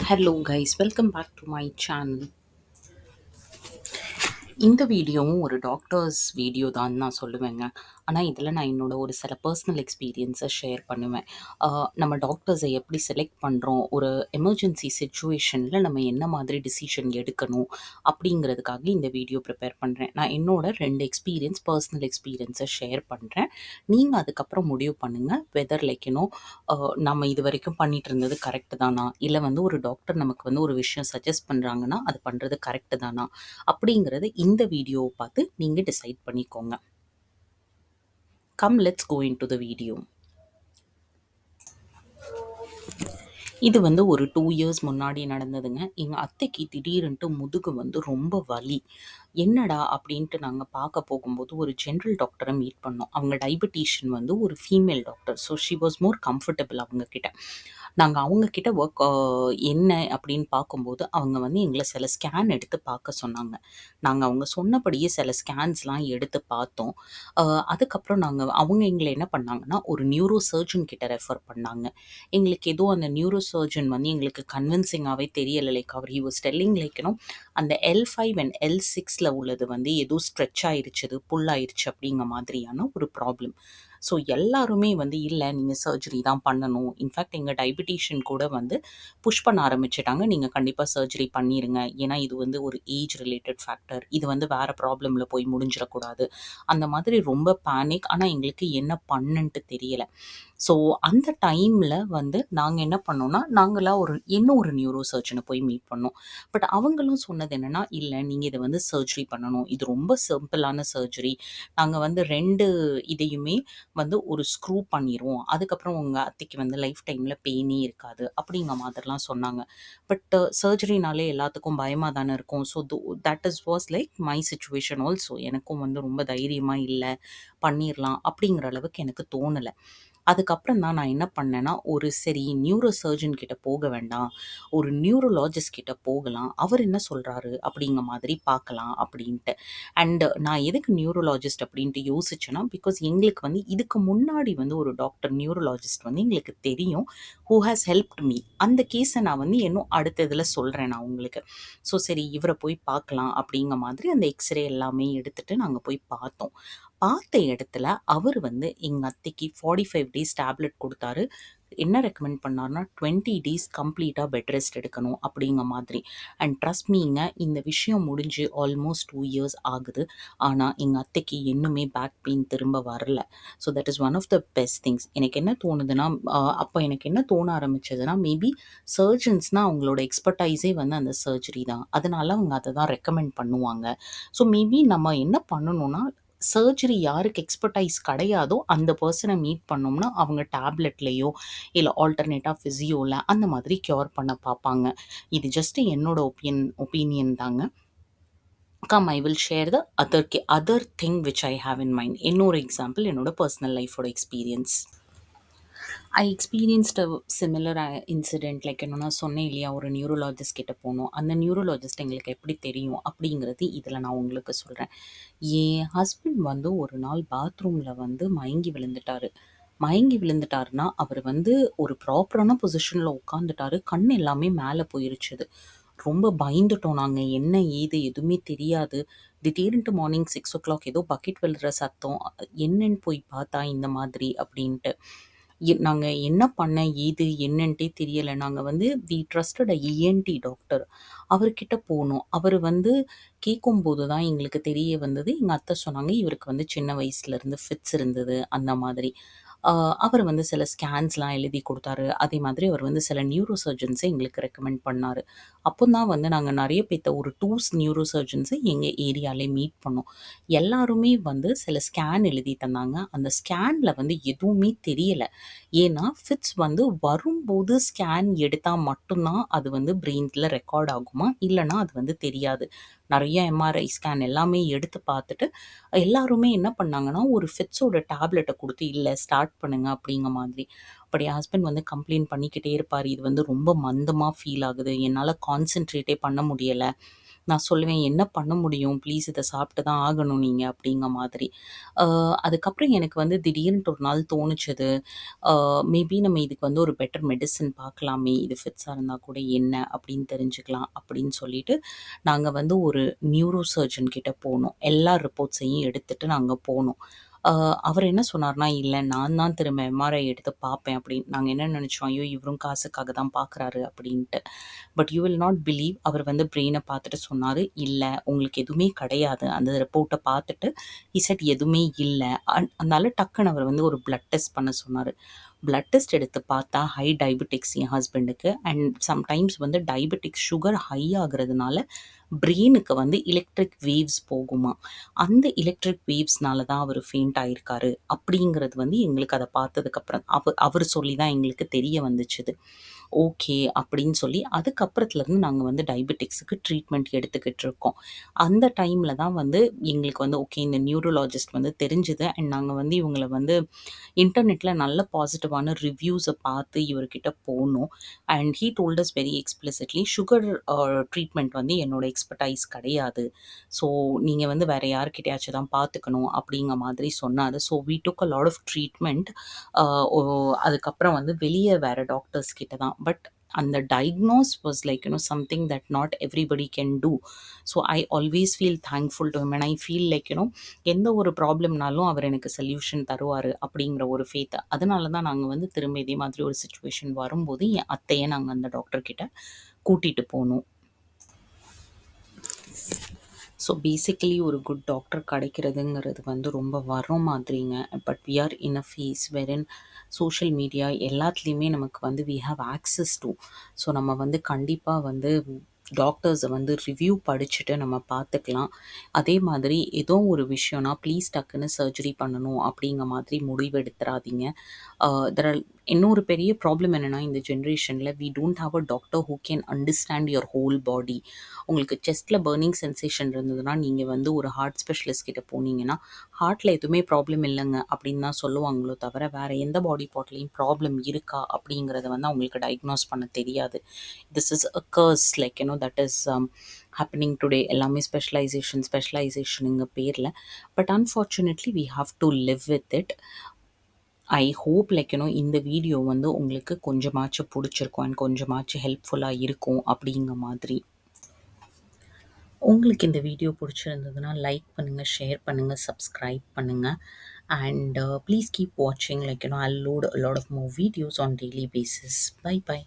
Hello guys, welcome back to my channel. இந்த வீடியோவும் ஒரு டாக்டர்ஸ் வீடியோ தான் நான் சொல்லுவேங்க. ஆனா, இதில நான் என்னோட ஒரு சில பர்சனல் எக்ஸ்பீரியன்ஸை ஷேர் பண்ணுவேன். நம்ம டாக்டர்ஸை எப்படி செலக்ட் பண்ணுறோம், ஒரு எமர்ஜென்சி சிச்சுவேஷனில் நம்ம என்ன மாதிரி டிசிஷன் எடுக்கணும் அப்படிங்கிறதுக்காக இந்த வீடியோ ப்ரிப்பேர் பண்ணுறேன். நான் என்னோட 2 பர்சனல் எக்ஸ்பீரியன்ஸை ஷேர் பண்ணுறேன். நீங்கள் அதுக்கப்புறம் முடிவு பண்ணுங்கள் வெதர் நம்ம இது வரைக்கும் பண்ணிட்டு இருந்தது கரெக்டு தானா, இல்லை வந்து ஒரு டாக்டர் நமக்கு வந்து ஒரு விஷயம் சஜஸ்ட் பண்ணுறாங்கன்னா அது பண்ணுறது கரெக்டு தானா அப்படிங்கிறது இந்த வீடியோவை பார்த்து நீங்கள் டிசைட் பண்ணிக்கோங்க. Come let's go into the video. இது வந்து ஒரு 2 இயர்ஸ் முன்னாடி நடந்ததுங்க. எங்கள் அத்தைக்கு திடீர்னுட்டு முதுகு வந்து ரொம்ப வலி. என்னடா அப்படின்ட்டு நாங்கள் பார்க்க போகும்போது ஒரு ஜென்ரல் டாக்டரை மீட் பண்ணோம். அவங்க டயபெட்டிஷியன் வந்து ஒரு female doctor. So she was more comfortable அவங்கக்கிட்ட. நாங்கள் அவங்கக்கிட்ட என்ன அப்படின்னு பார்க்கும்போது அவங்க வந்து எங்களை சில ஸ்கேன் எடுத்து பார்க்க சொன்னாங்க. நாங்கள் அவங்க சொன்னபடியே சில ஸ்கேன்ஸ்லாம் எடுத்து பார்த்தோம். அதுக்கப்புறம் அவங்க எங்களை என்ன பண்ணாங்கன்னா ஒரு நியூரோ சர்ஜன் கிட்ட ரெஃபர் பண்ணாங்க. எங்களுக்கு ஏதோ அந்த நியூரோ சர்ஜன் வந்து எங்களுக்கு கன்வின்சிங்காகவே தெரியலை. அவர் ஹி வாஸ் டெல்லிங் அந்த L5 அண்ட் L6ல உள்ளது வந்து ஏதோ ஸ்ட்ரெச் ஆயிருச்சு, புல் ஆயிருச்சு அப்படிங்கிற மாதிரியான ஒரு ப்ராப்ளம். ஸோ எல்லாருமே வந்து இல்லை நீங்கள் சர்ஜரி தான் பண்ணணும். இன்ஃபேக்ட் எங்கள் டயபெட்டிஷியன் கூட வந்து புஷ் பண்ண ஆரம்பிச்சிட்டாங்க, நீங்கள் கண்டிப்பாக சர்ஜரி பண்ணிடுங்க, ஏன்னா இது வந்து ஒரு ஏஜ் ரிலேட்டட் ஃபேக்டர், இது வந்து வேறு ப்ராப்ளமில் போய் முடிஞ்சிடக்கூடாது. அந்த மாதிரி ரொம்ப பேனிக். ஆனால் எங்களுக்கு என்ன பண்ணுன்ட்டு தெரியலை. ஸோ அந்த டைமில் வந்து நாங்கள் என்ன பண்ணோம்னா, நாங்களாக இன்னும் ஒரு நியூரோ சர்ஜனை போய் மீட் பண்ணோம். பட் அவங்களும் சொன்னது என்னென்னா, இல்லை நீங்கள் இதை வந்து சர்ஜரி பண்ணணும், இது ரொம்ப சிம்பிளான சர்ஜரி, நாங்கள் வந்து 2 இதையுமே வந்து ஒரு ஸ்க்ரூ பண்ணிடுவோம், அதுக்கப்புறம் உங்கள் அத்தைக்கு வந்து லைஃப் டைமில் பெயினே இருக்காது அப்படிங்கிற மாதிரிலாம் சொன்னாங்க. பட் சர்ஜரினாலே எல்லாத்துக்கும் பயமாக தானே இருக்கும். So that was like my situation also. எனக்கும் வந்து ரொம்ப தைரியமாக இல்லை, பண்ணிடலாம் அப்படிங்கிற அளவுக்கு எனக்கு தோணலை. அதுக்கப்புறம் தான் நான் என்ன பண்ணேன்னா, சரி நியூரோ சர்ஜன் கிட்ட போக வேண்டாம், ஒரு நியூரோலாஜிஸ்ட் கிட்ட போகலாம், அவர் என்ன சொல்கிறாரு அப்படிங்கிற மாதிரி பார்க்கலாம் அப்படின்ட்டு. அண்ட் நான் எதுக்கு நியூரோலாஜிஸ்ட் அப்படின்ட்டு யோசிச்சேன்னா, பிகாஸ் எங்களுக்கு வந்து இதுக்கு முன்னாடி வந்து ஒரு டாக்டர் நியூரோலாஜிஸ்ட் வந்து எங்களுக்கு தெரியும், ஹூ ஹாஸ் ஹெல்ப்ட் மீ. அந்த கேஸை நான் வந்து இன்னும் அடுத்த இதில் சொல்கிறேன் நான் உங்களுக்கு. ஸோ சரி இவரை போய் பார்க்கலாம் அப்படிங்கிற மாதிரி அந்த எக்ஸ்ரே எல்லாமே எடுத்துகிட்டு நாங்கள் போய் பார்த்தோம். பார்த்த இடத்துல அவர் வந்து எங்கள் அத்தைக்கு 45 டேஸ் டேப்லெட் கொடுத்தாரு. என்ன ரெக்கமெண்ட் பண்ணார்னா 20 டேஸ் கம்ப்ளீட்டாக பெட் ரெஸ்ட் எடுக்கணும் அப்படிங்கிற மாதிரி. அண்ட் ட்ரஸ்ட் மீங்க, இந்த விஷயம் முடிஞ்சு ஆல்மோஸ்ட் 2 இயர்ஸ் ஆகுது. ஆனால் எங்கள் அத்தைக்கு இன்னுமே பேக் பெயின் திரும்ப வரல. So that is one of the best things. எனக்கு என்ன தோணுதுன்னா, அப்போ எனக்கு என்ன தோண ஆரம்பிச்சதுன்னா, மேபி சர்ஜன்ஸ்னால் அவங்களோட எக்ஸ்பர்டைஸே வந்து அந்த சர்ஜரி தான், அதனால அவங்க அதை தான் ரெக்கமெண்ட் பண்ணுவாங்க. ஸோ மேபி நம்ம என்ன பண்ணணும்னா, சர்ஜரி யாருக்கு எக்ஸ்பர்டைஸ் கிடையாதோ அந்த பர்சனை மீட் பண்ணோம்னா அவங்க டேப்லெட்லேயோ இல்லை ஆல்டர்னேட்டாக ஃபிசியோவில் அந்த மாதிரி க்யூர் பண்ண பார்ப்பாங்க. இது ஜஸ்ட் என்னோட ஒப்பீனியன் தாங்க. Come I will share the other thing which I have in mind. இன்னொரு எக்ஸாம்பிள் என்னோட பர்சனல் லைஃபோட experience. I experienced a similar incident. Like என்னன்னா சொன்னேன் இல்லையா, ஒரு நியூரோலாஜிஸ்ட் கிட்ட போனோம். அந்த நியூரோலாஜிஸ்ட் எங்களுக்கு எப்படி தெரியும் அப்படிங்கிறது இதில் நான் உங்களுக்கு சொல்கிறேன். என் ஹஸ்பண்ட் வந்து ஒரு நாள் பாத்ரூமில் வந்து மயங்கி விழுந்துட்டாரு. மயங்கி விழுந்துட்டாருன்னா அவர் வந்து ஒரு ப்ராப்பரான பொசிஷனில் உட்காந்துட்டாரு, கண் எல்லாமே மேலே போயிருச்சுது. ரொம்ப பயந்துட்டோம் நாங்கள், என்ன ஏது எதுவுமே தெரியாது. திடீர்னுட்டு மார்னிங் 6 o'clock ஏதோ பக்கெட் விழுற சத்தம், என்னன்னு போய் பார்த்தா இந்த மாதிரி அப்படின்ட்டு. நாங்கள் என்ன பண்ண ஏது என்னன்ட்டே தெரியலை. நாங்கள் வந்து we trusted a ENT doctor, அவர்கிட்ட போனோம். அவர் வந்து கேட்கும்போது தான் எங்களுக்கு தெரிய வந்தது. எங்கள் அத்தை சொன்னாங்க, இவருக்கு வந்து சின்ன வயசுலேருந்து ஃபிட்ஸ் இருந்தது அந்த மாதிரி. அவர் வந்து சில ஸ்கேன்ஸ்லாம் எழுதி கொடுத்தாரு. அதே மாதிரி அவர் வந்து சில நியூரோ சர்ஜன்ஸை எங்களுக்கு ரெக்கமெண்ட் பண்ணார். அப்போ தான் வந்து நாங்கள் நிறைய பேத்த ஒரு 2 நியூரோ சர்ஜன்ஸை எங்கள் ஏரியாலே மீட் பண்ணோம். எல்லாருமே வந்து சில ஸ்கேன் எழுதி தந்தாங்க. அந்த ஸ்கேனில் வந்து எதுவுமே தெரியலை. ஏன்னா ஃபிட்ஸ் வந்து வரும்போது ஸ்கேன் எடுத்தால் மட்டும்தான் அது வந்து பிரெயினில் ரெக்கார்ட் ஆகுமா, இல்லைனா அது வந்து தெரியாது. நிறைய எம்ஆர்ஐ ஸ்கேன் எல்லாமே எடுத்து பார்த்துட்டு எல்லாருமே என்ன பண்ணாங்கன்னா, ஒரு ஃபிட்ஸோட டேப்லெட்டை கொடுத்து இல்லை ஸ்டார்ட் பண்ணுங்க அப்படிங்கிற மாதிரி. பட் என் ஹஸ்பண்ட் வந்து கம்ப்ளைண்ட் பண்ணிக்கிட்டே இருப்பார், இது வந்து ரொம்ப மந்தமாக ஃபீல் ஆகுது, என்னால் கான்சென்ட்ரேட்டே பண்ண முடியலை, நான் சொல்லுவேன், "என்ன பண்ண முடியும்? ப்ளீஸ் இத சாப்பிட்டு தான் ஆகணும் நீங்க." அப்படிங்க மாதிரி. அ அதுக்கப்புறம் எனக்கு வந்து திடீர்னுட்டு ஒரு நாள் தோணுச்சது, மேபி நம்ம இதுக்கு வந்து ஒரு பெட்டர் மெடிசின் பார்க்கலாமே! இது ஃபிட்ஸா இருந்தா கூட என்ன அப்படின்னு தெரிஞ்சுக்கலாம் அப்படின்னு சொல்லிட்டு, நாங்க வந்து ஒரு நியூரோ சர்ஜன் கிட்ட போனோம். எல்லா ரிப்போர்ட்ஸையும் எடுத்துட்டு நாங்க போனோம். அ அவர் என்ன சொன்னார்னா, "இல்ல நான் தான் திரும்ப எம்ஆர்ஐ எடுத்து பார்ப்பேன்" அப்படின்னு. நாங்க என்ன நெனச்சோம், ஐயோ! இவரும் காசுக்காக தான் பார்க்குறாரு அப்படின்ட்டு. But you will not believe அவர் வந்து பிரெயின பார்த்துட்டு சொன்னாரு, "இல்ல உங்களுக்கு எதுவுமே கிடையாது." அந்த ரிப்போர்ட்ட பார்த்துட்டு, ஹி செட் எதுவுமே இல்ல. அதனால டக்குனு அவர் வந்து ஒரு பிளட் டெஸ்ட் பண்ண சொன்னாரு. பிளட் டெஸ்ட் எடுத்து பார்த்தா ஹை டயபெட்டிக்ஸ் என் ஹஸ்பண்டுக்கு. அண்ட் சம்டைம்ஸ் வந்து டயபெட்டிக்ஸ் சுகர் ஹை ஆகுறதுனால பிரெயினுக்கு வந்து எலக்ட்ரிக் வேவ்ஸ் போகுமாம். அந்த எலக்ட்ரிக் வேவ்ஸ்னால தான் அவரு ஃபெயிண்ட் ஆயிருக்காரு. அப்படிங்கிறது வந்து எங்களுக்கு அத பார்த்ததுக்கப்புறம் அவரு சொல்லி தான் எங்களுக்கு தெரிய வந்துச்சுது. ஓகே அப்படின்னு சொல்லி அதுக்கப்புறத்துலருந்து நாங்க வந்து டயபெட்டிக்ஸுக்கு ட்ரீட்மெண்ட் எடுத்துக்கிட்டு இருக்கோம். அந்த டைம்ல தான் வந்து எங்களுக்கு வந்து ஓகே இந்த நியூரோலாஜிஸ்ட் வந்து தெரிஞ்சது. அண்ட் நாங்க வந்து இவங்கள வந்து இன்டர்நெட்ல நல்ல பாசிட்டிவான ரிவ்யூஸ பார்த்து இவர்கிட்ட போனோம். And he told as very explicitly sugar treatment வந்து என்னோட எக்ஸ்பர்டைஸ் கிடையாது. ஸோ நீங்க வந்து வேற யார்கிட்டயாச்சும் தான் பார்த்துக்கணும் அப்படிங்கிற மாதிரி சொன்னாரு. So we took a lot of treatment. அ ஒ அதுக்கப்புறம் வந்து வெளிய வேற டாக்டர்ஸ் கிட்ட தான். பட் அந்த diagnose was like something that not everybody can do. So I always feel thankful to him and I feel like எந்த ஒரு ப்ராப்ளம்னாலும் அவர் எனக்கு சொல்யூஷன் தருவாரு அப்படிங்கிற ஒரு ஃபெய்த். அதனால தான் நாங்க வந்து திரும்ப இதே மாதிரி ஒரு சிச்சுவேஷன் வரும்போது என் அத்தைய நாங்க அந்த டாக்டர் கிட்ட கூட்டிட்டு போனோம். ஸோ பேசிக்கலி ஒரு குட் டாக்டர் கிடைக்கிறதுங்கிறது வந்து ரொம்ப வரம் மாதிரிங்க. But we are in a phase wherein social media எல்லாத்துலேயுமே நமக்கு வந்து we have access to. So நம்ம வந்து கண்டிப்பாக வந்து டாக்டர்ஸை வந்து ரிவ்யூ படிச்சுட்டு நம்ம பார்த்துக்கலாம். அதே மாதிரி ஏதோ ஒரு விஷயம்னா ப்ளீஸ் டக்குன்னு சர்ஜரி பண்ணணும் அப்படிங்கிற மாதிரி முடிவு எடுத்துறாதீங்க. தெர் ஆர் இன்னொரு பெரிய ப்ராப்ளம் என்னென்னா இந்த ஜென்ரேஷனில் we don't have a doctor who can understand your whole body. உங்களுக்கு செஸ்ட்டில் பர்னிங் சென்சேஷன் இருந்ததுன்னா நீங்கள் வந்து ஒரு ஹார்ட் ஸ்பெஷலிஸ்ட் கிட்ட போனீங்கன்னா ஹார்ட்டில் எதுவுமே ப்ராப்ளம் இல்லைங்க அப்படின்னு தான் சொல்லுவாங்களோ தவிர வேறு எந்த பாடி பார்ட்லேயும் ப்ராப்ளம் இருக்கா அப்படிங்கிறத வந்து அவங்களுக்கு டயக்னோஸ் பண்ண தெரியாது. This is a curse like that is happening today. எல்லாமே ஸ்பெஷலைசேஷனுங்க பேரில். But unfortunately we have to live with it. I hope like இந்த வீடியோ வந்து உங்களுக்கு கொஞ்சமாச்சும் பிடிச்சிருக்கும் அண்ட் கொஞ்சமாச்சும் ஹெல்ப்ஃபுல்லாக இருக்கும் அப்படிங்கிற மாதிரி. உங்களுக்கு இந்த வீடியோ பிடிச்சிருந்ததுன்னா லைக் பண்ணுங்கள், ஷேர் பண்ணுங்கள், சப்ஸ்கிரைப் பண்ணுங்கள். அண்ட் ப்ளீஸ் கீப் வாட்சிங் like I'll load a lot of more videos on daily basis. Bye bye.